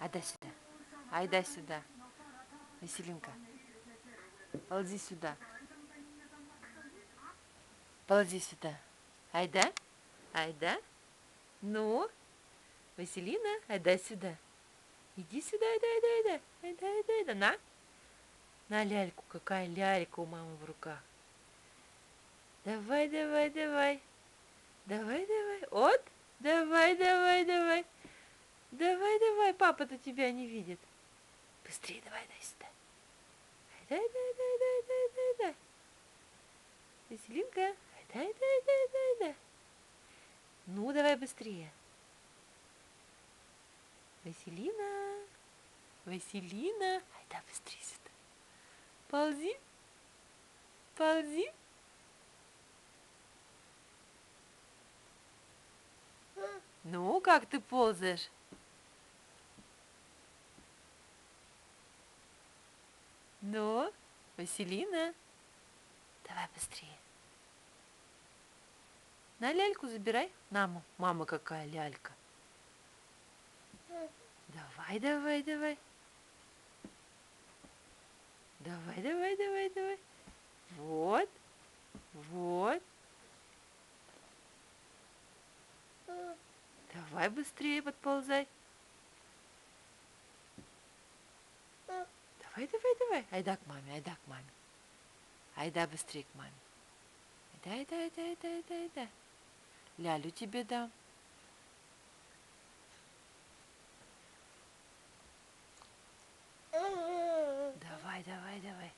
Айда сюда. Айда сюда. Василинка. Ползи сюда. Ползи сюда. Айда. Айда. Ну, Василина, айда сюда. Иди сюда, айда, айда, айда. Айда, айда, айда. На ляльку. Какая лялька у мамы в руках. Давай, давай, давай. Давай, давай. Вот. Давай, давай, давай. Давай, давай. Папа-то тебя не видит. Быстрее давай, дай сюда. Дай, дай, дай, дай, дай, дай, дай. Василинка. Дай, дай, дай, дай, дай. Ну, давай быстрее. Василина. Василина. Айда быстрее сюда. Ползи. Ползи. Ну, как ты ползаешь? Ну, Василина. Давай быстрее. На ляльку забирай. Мама какая лялька. Давай, давай, давай. Давай, давай, давай, давай. Вот. Вот. Давай быстрее подползай. Давай, давай, давай. Айда к маме, айда к маме. Айда быстрее к маме. Айда, айда, айда, айда, айда, айда. Лялю тебе дам. Давай, давай, давай.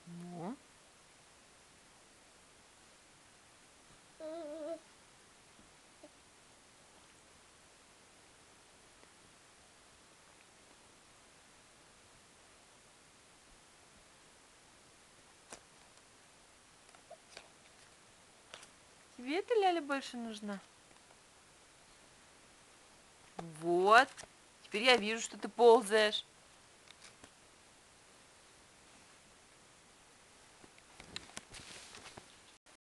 Ну. Тебе эта ляля больше нужна? Вот. Теперь я вижу, что ты ползаешь.